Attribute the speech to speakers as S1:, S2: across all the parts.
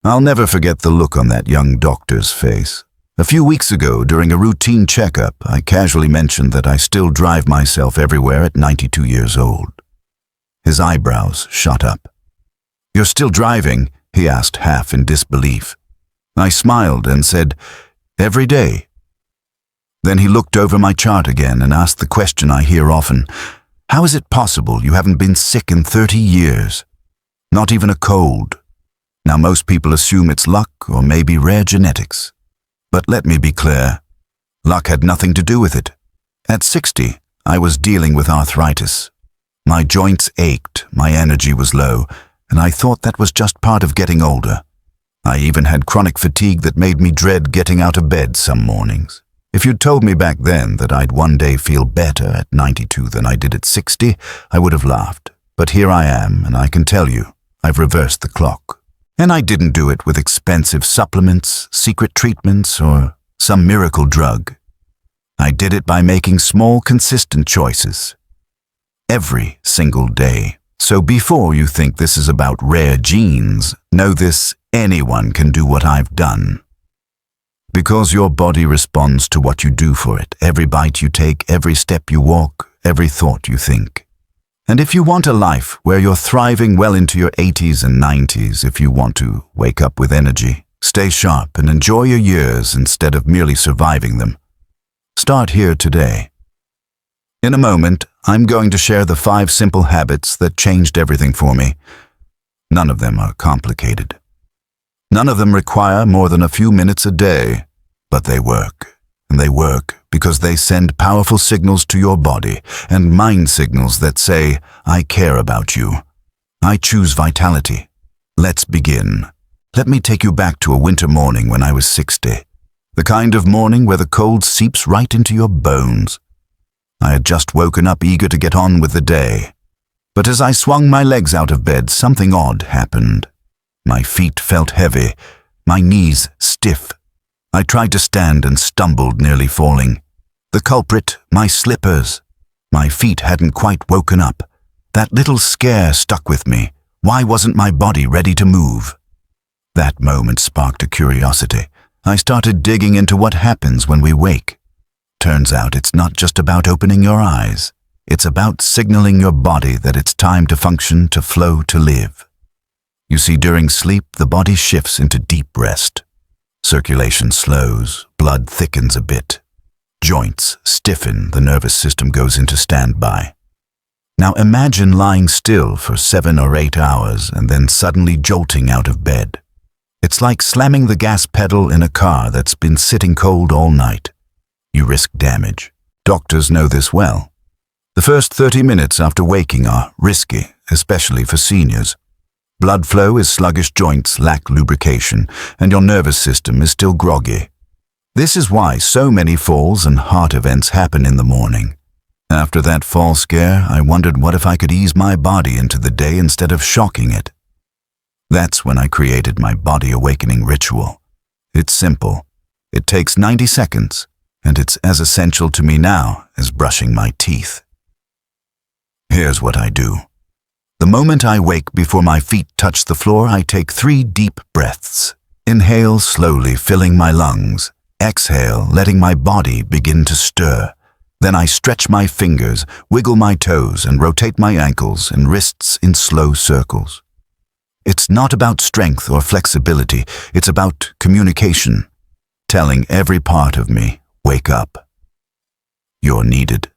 S1: I'll never forget the look on that young doctor's face. A few weeks ago, during a routine checkup, I casually mentioned that I still drive myself everywhere at 92 years old. His eyebrows shot up. "You're still driving?" he asked, half in disbelief. I smiled and said, "Every day." Then he looked over my chart again and asked the question I hear often, "How is it possible you haven't been sick in 30 years? Not even a cold." Now most people assume it's luck or maybe rare genetics. But let me be clear, luck had nothing to do with it. At 60, I was dealing with arthritis. My joints ached, my energy was low, and I thought that was just part of getting older. I even had chronic fatigue that made me dread getting out of bed some mornings. If you'd told me back then that I'd one day feel better at 92 than I did at 60, I would have laughed. But here I am, and I can tell you, I've reversed the clock. And I didn't do it with expensive supplements, secret treatments, or some miracle drug. I did it by making small, consistent choices. Every single day. So before you think this is about rare genes, know this: anyone can do what I've done. Because your body responds to what you do for it, every bite you take, every step you walk, every thought you think. And if you want a life where you're thriving well into your 80s and 90s, if you want to wake up with energy, stay sharp and enjoy your years instead of merely surviving them, start here today. In a moment, I'm going to share the 5 simple habits that changed everything for me. None of them are complicated. None of them require more than a few minutes a day, but they work. And they work because they send powerful signals to your body and mind signals that say, "I care about you. I choose vitality." Let's begin. Let me take you back to a winter morning when I was 60. The kind of morning where the cold seeps right into your bones. I had just woken up eager to get on with the day. But as I swung my legs out of bed, something odd happened. My feet felt heavy, my knees stiff. I tried to stand and stumbled, nearly falling. The culprit, my slippers. My feet hadn't quite woken up. That little scare stuck with me. Why wasn't my body ready to move? That moment sparked a curiosity. I started digging into what happens when we wake. Turns out it's not just about opening your eyes. It's about signaling your body that it's time to function, to flow, to live. You see, during sleep, the body shifts into deep rest. Circulation slows, blood thickens a bit. Joints stiffen, the nervous system goes into standby. Now imagine lying still for 7 or 8 hours and then suddenly jolting out of bed. It's like slamming the gas pedal in a car that's been sitting cold all night. You risk damage. Doctors know this well. The first 30 minutes after waking are risky, especially for seniors. Blood flow is sluggish, joints lack lubrication, and your nervous system is still groggy. This is why so many falls and heart events happen in the morning. After that fall scare, I wondered what if I could ease my body into the day instead of shocking it. That's when I created my body awakening ritual. It's simple. It takes 90 seconds, and it's as essential to me now as brushing my teeth. Here's what I do. The moment I wake, before my feet touch the floor, I take 3 deep breaths. Inhale slowly, filling my lungs. Exhale, letting my body begin to stir. Then I stretch my fingers, wiggle my toes, and rotate my ankles and wrists in slow circles. It's not about strength or flexibility. It's about communication. Telling every part of me, wake up. You're needed.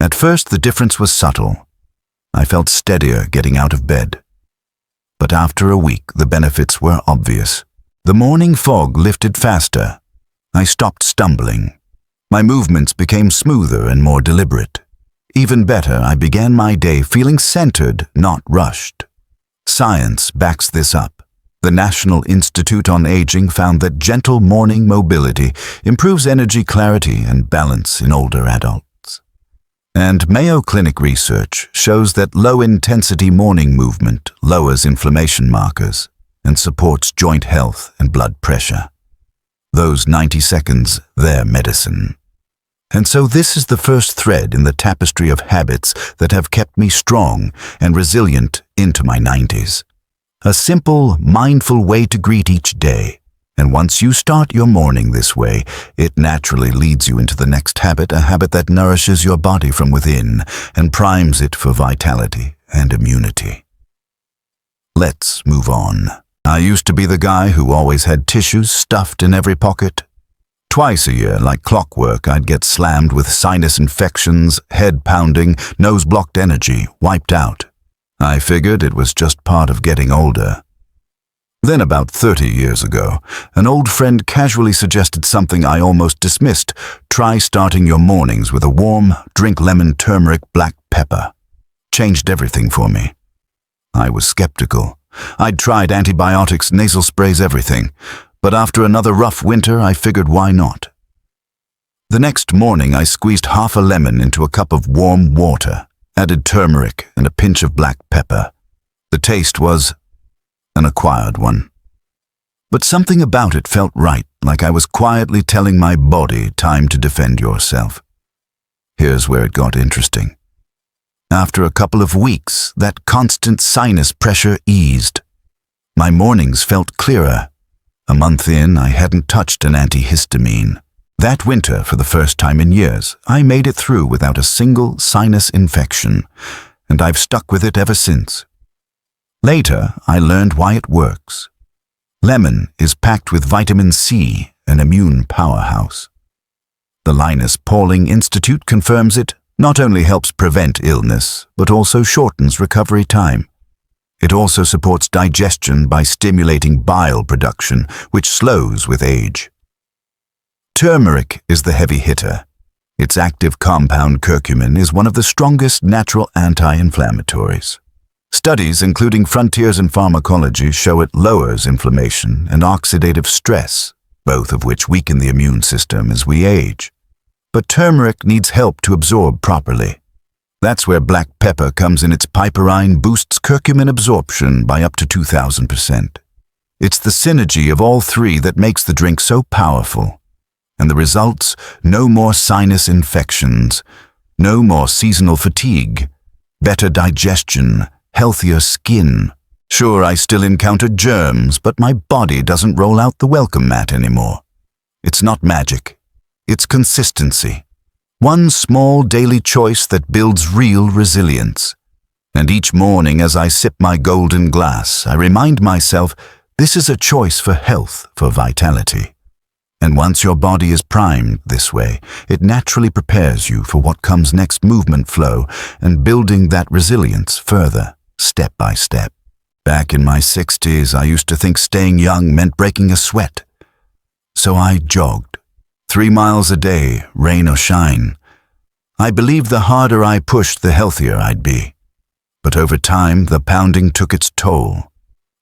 S1: At first, the difference was subtle. I felt steadier getting out of bed. But after a week, the benefits were obvious. The morning fog lifted faster. I stopped stumbling. My movements became smoother and more deliberate. Even better, I began my day feeling centered, not rushed. Science backs this up. The National Institute on Aging found that gentle morning mobility improves energy, clarity, and balance in older adults. And Mayo Clinic research shows that low-intensity morning movement lowers inflammation markers and supports joint health and blood pressure. Those 90 seconds, they're medicine. And so this is the first thread in the tapestry of habits that have kept me strong and resilient into my 90s. A simple, mindful way to greet each day. And once you start your morning this way, it naturally leads you into the next habit, a habit that nourishes your body from within and primes it for vitality and immunity. Let's move on. I used to be the guy who always had tissues stuffed in every pocket. Twice a year, like clockwork, I'd get slammed with sinus infections, head pounding, nose-blocked energy, wiped out. I figured it was just part of getting older. Then about 30 years ago, an old friend casually suggested something I almost dismissed. Try starting your mornings with a warm, drink lemon, turmeric, black pepper. Changed everything for me. I was skeptical. I'd tried antibiotics, nasal sprays, everything. But after another rough winter, I figured why not. The next morning, I squeezed half a lemon into a cup of warm water, added turmeric and a pinch of black pepper. The taste was an acquired one. But something about it felt right, like I was quietly telling my body, time to defend yourself. Here's where it got interesting. After a couple of weeks, that constant sinus pressure eased. My mornings felt clearer. A month in, I hadn't touched an antihistamine. That winter, for the first time in years, I made it through without a single sinus infection, and I've stuck with it ever since. Later, I learned why it works. Lemon is packed with vitamin C, an immune powerhouse. The Linus Pauling Institute confirms it not only helps prevent illness, but also shortens recovery time. It also supports digestion by stimulating bile production, which slows with age. Turmeric is the heavy hitter. Its active compound curcumin is one of the strongest natural anti-inflammatories. Studies, including Frontiers in Pharmacology, show it lowers inflammation and oxidative stress, both of which weaken the immune system as we age. But turmeric needs help to absorb properly. That's where black pepper comes in. Its piperine boosts curcumin absorption by up to 2,000%. It's the synergy of all three that makes the drink so powerful. And the results? No more sinus infections, no more seasonal fatigue, better digestion, healthier skin. Sure, I still encounter germs, but my body doesn't roll out the welcome mat anymore. It's not magic. It's consistency. One small daily choice that builds real resilience. And each morning as I sip my golden glass, I remind myself this is a choice for health, for vitality. And once your body is primed this way, it naturally prepares you for what comes next, movement flow, and building that resilience further, step by step. Back in my 60s, I used to think staying young meant breaking a sweat. So I jogged. 3 miles a day, rain or shine. I believed the harder I pushed, the healthier I'd be. But over time, the pounding took its toll.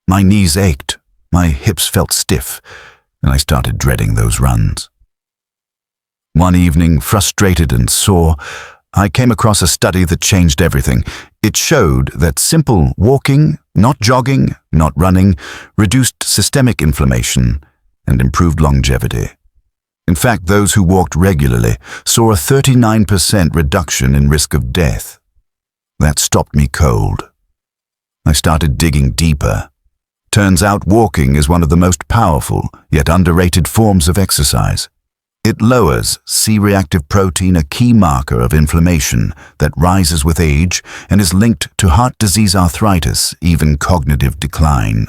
S1: My knees ached, my hips felt stiff, and I started dreading those runs. One evening, frustrated and sore, I came across a study that changed everything. It showed that simple walking, not jogging, not running, reduced systemic inflammation and improved longevity. In fact, those who walked regularly saw a 39% reduction in risk of death. That stopped me cold. I started digging deeper. Turns out walking is one of the most powerful, yet underrated forms of exercise. It lowers C-reactive protein, a key marker of inflammation that rises with age and is linked to heart disease, arthritis, even cognitive decline.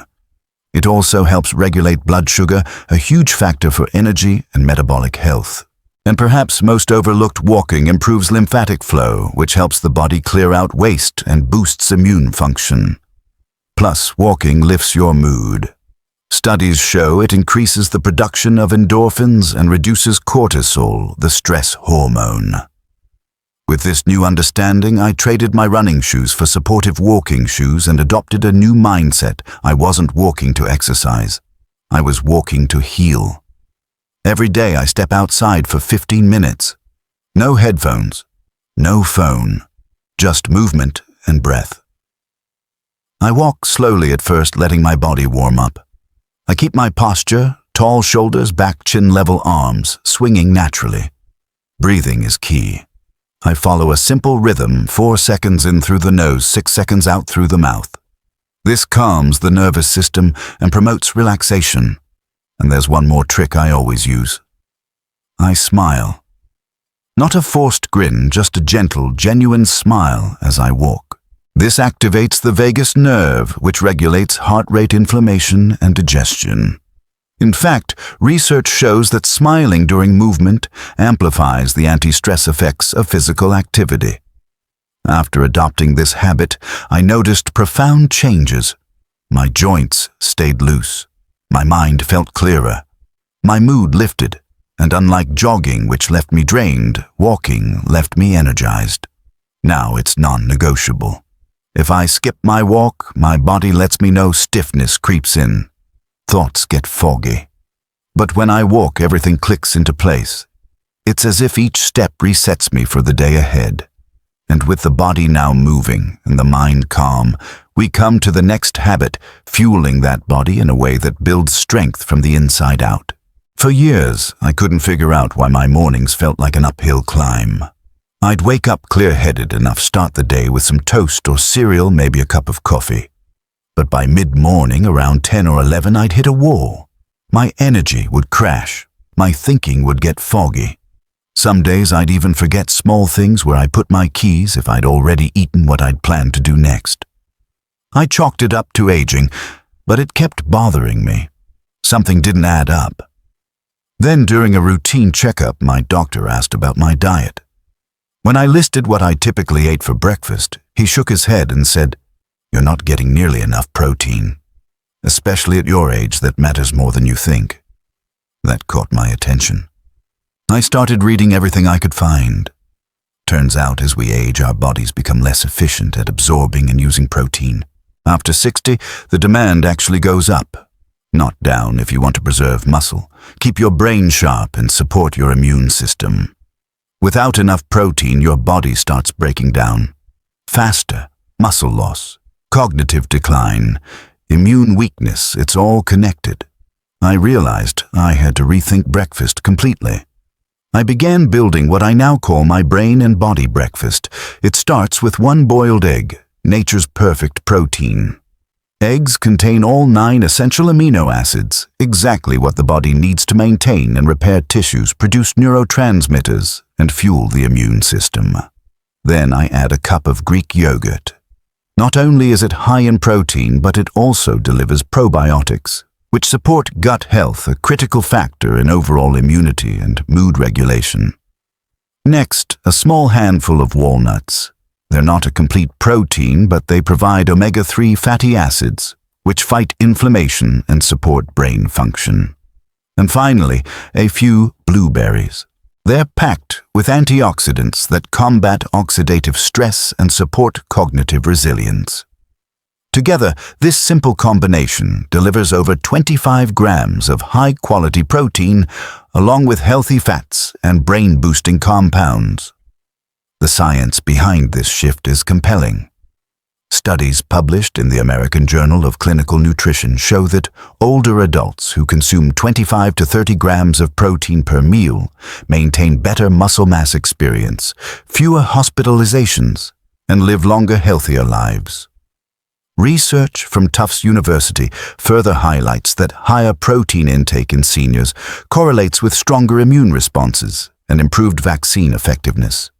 S1: It also helps regulate blood sugar, a huge factor for energy and metabolic health. And perhaps most overlooked, walking improves lymphatic flow, which helps the body clear out waste and boosts immune function. Plus, walking lifts your mood. Studies show it increases the production of endorphins and reduces cortisol, the stress hormone. With this new understanding, I traded my running shoes for supportive walking shoes and adopted a new mindset. I wasn't walking to exercise. I was walking to heal. Every day I step outside for 15 minutes. No headphones, no phone, just movement and breath. I walk slowly at first, letting my body warm up. I keep my posture, tall shoulders, back, chin-level arms, swinging naturally. Breathing is key. I follow a simple rhythm, 4 seconds in through the nose, 6 seconds out through the mouth. This calms the nervous system and promotes relaxation. And there's one more trick I always use. I smile. Not a forced grin, just a gentle, genuine smile as I walk. This activates the vagus nerve, which regulates heart rate, inflammation, and digestion. In fact, research shows that smiling during movement amplifies the anti-stress effects of physical activity. After adopting this habit, I noticed profound changes. My joints stayed loose. My mind felt clearer. My mood lifted, and unlike jogging, which left me drained, walking left me energized. Now it's non-negotiable. If I skip my walk, my body lets me know stiffness creeps in. Thoughts get foggy. But when I walk, everything clicks into place. It's as if each step resets me for the day ahead. And with the body now moving and the mind calm, we come to the next habit, fueling that body in a way that builds strength from the inside out. For years, I couldn't figure out why my mornings felt like an uphill climb. I'd wake up clear-headed enough, start the day with some toast or cereal, maybe a cup of coffee. But by mid-morning, around 10 or 11, I'd hit a wall. My energy would crash. My thinking would get foggy. Some days I'd even forget small things where I put my keys if I'd already eaten what I'd planned to do next. I chalked it up to aging, but it kept bothering me. Something didn't add up. Then during a routine checkup, my doctor asked about my diet. When I listed what I typically ate for breakfast, he shook his head and said, "You're not getting nearly enough protein. Especially at your age, that matters more than you think." That caught my attention. I started reading everything I could find. Turns out, as we age, our bodies become less efficient at absorbing and using protein. After 60, the demand actually goes up, not down if you want to preserve muscle, keep your brain sharp, and support your immune system. Without enough protein, your body starts breaking down. Faster, muscle loss, cognitive decline, immune weakness, it's all connected. I realized I had to rethink breakfast completely. I began building what I now call my brain and body breakfast. It starts with one boiled egg, nature's perfect protein. Eggs contain all 9 essential amino acids, exactly what the body needs to maintain and repair tissues, produce neurotransmitters, and fuel the immune system. Then I add a cup of Greek yogurt. Not only is it high in protein, but it also delivers probiotics, which support gut health, a critical factor in overall immunity and mood regulation. Next, a small handful of walnuts. They're not a complete protein, but they provide omega-3 fatty acids, which fight inflammation and support brain function. And finally, a few blueberries. They're packed with antioxidants that combat oxidative stress and support cognitive resilience. Together, this simple combination delivers over 25 grams of high-quality protein, along with healthy fats and brain-boosting compounds. The science behind this shift is compelling. Studies published in the American Journal of Clinical Nutrition show that older adults who consume 25 to 30 grams of protein per meal maintain better muscle mass experience, fewer hospitalizations, and live longer, healthier lives. Research from Tufts University further highlights that higher protein intake in seniors correlates with stronger immune responses and improved vaccine effectiveness.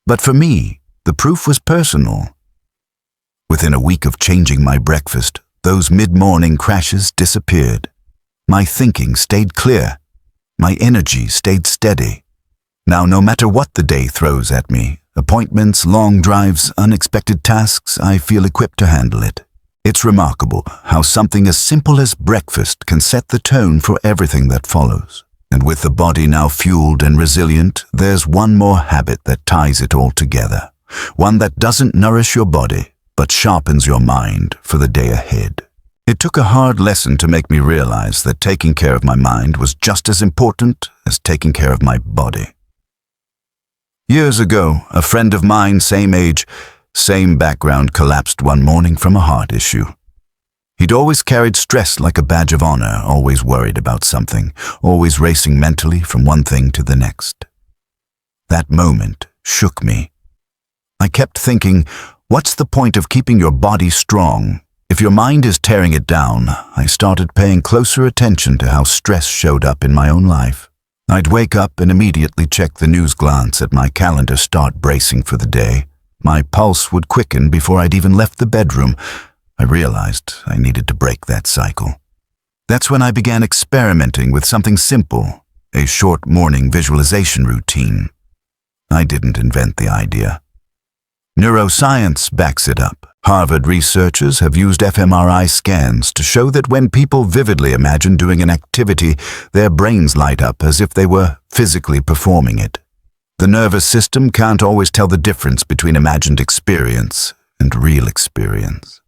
S1: But for me, the proof was personal. Within a week of changing my breakfast, those mid-morning crashes disappeared. My thinking stayed clear. My energy stayed steady. Now, no matter what the day throws at me, appointments, long drives, unexpected tasks, I feel equipped to handle it. It's remarkable how something as simple as breakfast can set the tone for everything that follows. And with the body now fueled and resilient, there's one more habit that ties it all together. One that doesn't nourish your body, but sharpens your mind for the day ahead. It took a hard lesson to make me realize that taking care of my mind was just as important as taking care of my body. Years ago, a friend of mine, same age, same background, collapsed one morning from a heart issue. He'd always carried stress like a badge of honor, always worried about something, always racing mentally from one thing to the next. That moment shook me. I kept thinking, what's the point of keeping your body strong If your mind is tearing it down, I started paying closer attention to how stress showed up in my own life. I'd wake up and immediately check the news, glance at my calendar, start bracing for the day. My pulse would quicken before I'd even left the bedroom. I realized I needed to break that cycle. That's when I began experimenting with something simple, a short morning visualization routine. I didn't invent the idea. Neuroscience backs it up. Harvard researchers have used fMRI scans to show that when people vividly imagine doing an activity, their brains light up as if they were physically performing it. The nervous system can't always tell the difference between imagined experience and real experience.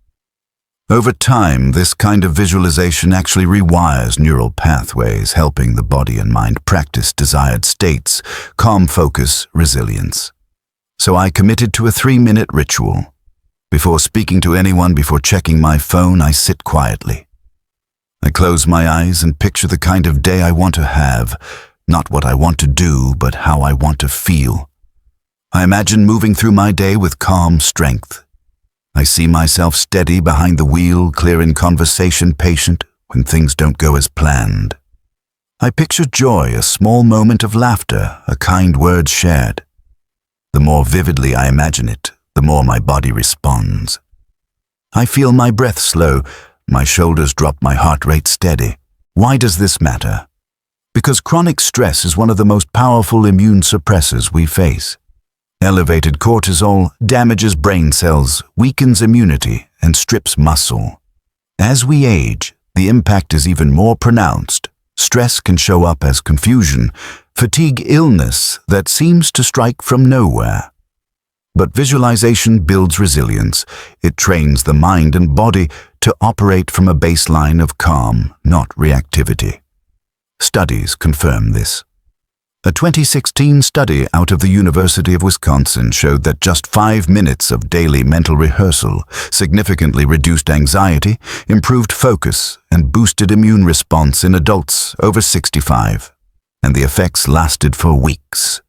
S1: Over time, this kind of visualization actually rewires neural pathways, helping the body and mind practice desired states, calm focus, resilience. So I committed to a 3-minute ritual. Before speaking to anyone, before checking my phone, I sit quietly. I close my eyes and picture the kind of day I want to have, not what I want to do, but how I want to feel. I imagine moving through my day with calm strength. I see myself steady behind the wheel, clear in conversation, patient when things don't go as planned. I picture joy, a small moment of laughter, a kind word shared. The more vividly I imagine it, the more my body responds. I feel my breath slow, my shoulders drop, my heart rate steady. Why does this matter? Because chronic stress is one of the most powerful immune suppressors we face. Elevated cortisol damages brain cells, weakens immunity, and strips muscle. As we age, the impact is even more pronounced. Stress can show up as confusion, fatigue, illness that seems to strike from nowhere. But visualization builds resilience. It trains the mind and body to operate from a baseline of calm, not reactivity. Studies confirm this. A 2016 study out of the University of Wisconsin showed that just 5 minutes of daily mental rehearsal significantly reduced anxiety, improved focus, and boosted immune response in adults over 65. And the effects lasted for weeks.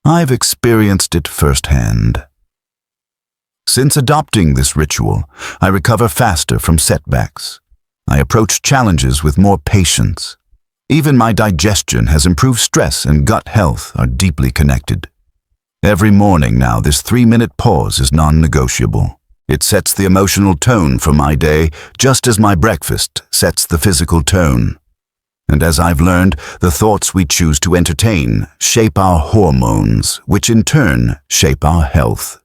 S1: I've experienced it firsthand. Since adopting this ritual, I recover faster from setbacks. I approach challenges with more patience. Even my digestion has improved. Stress and gut health are deeply connected. Every morning now, this 3-minute pause is non-negotiable. It sets the emotional tone for my day, just as my breakfast sets the physical tone. And as I've learned, the thoughts we choose to entertain shape our hormones, which in turn shape our health.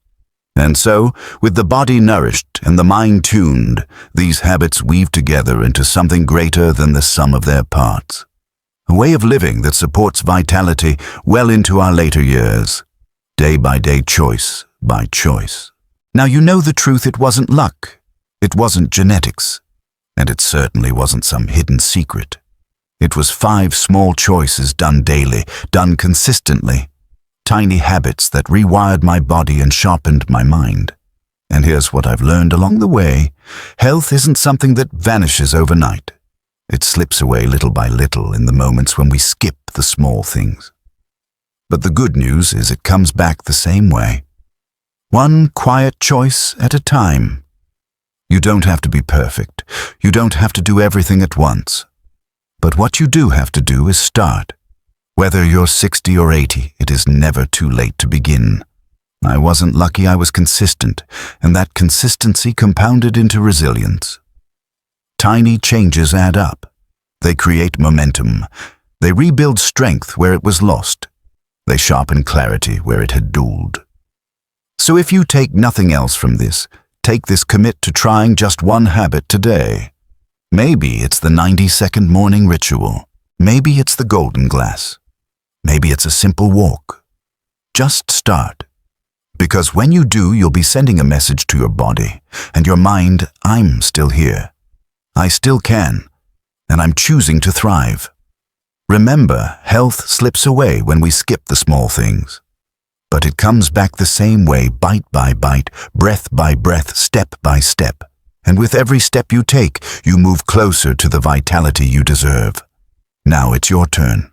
S1: And so, with the body nourished and the mind tuned, these habits weave together into something greater than the sum of their parts. A way of living that supports vitality well into our later years. Day by day, choice by choice. Now you know the truth. It wasn't luck. It wasn't genetics. And it certainly wasn't some hidden secret. It was 5 small choices done daily, done consistently. Tiny habits that rewired my body and sharpened my mind. And here's what I've learned along the way. Health isn't something that vanishes overnight. It slips away little by little in the moments when we skip the small things. But the good news is it comes back the same way. One quiet choice at a time. You don't have to be perfect. You don't have to do everything at once. But what you do have to do is start. Whether you're 60 or 80, it is never too late to begin. I wasn't lucky, I was consistent, and that consistency compounded into resilience. Tiny changes add up. They create momentum. They rebuild strength where it was lost. They sharpen clarity where it had dulled. So if you take nothing else from this, take this: commit to trying just one habit today. Maybe it's the 90-second morning ritual. Maybe it's the golden glass. Maybe it's a simple walk. Just start. Because when you do, you'll be sending a message to your body and your mind: I'm still here. I still can. And I'm choosing to thrive. Remember, health slips away when we skip the small things. But it comes back the same way, bite by bite, breath by breath, step by step. And with every step you take, you move closer to the vitality you deserve. Now it's your turn.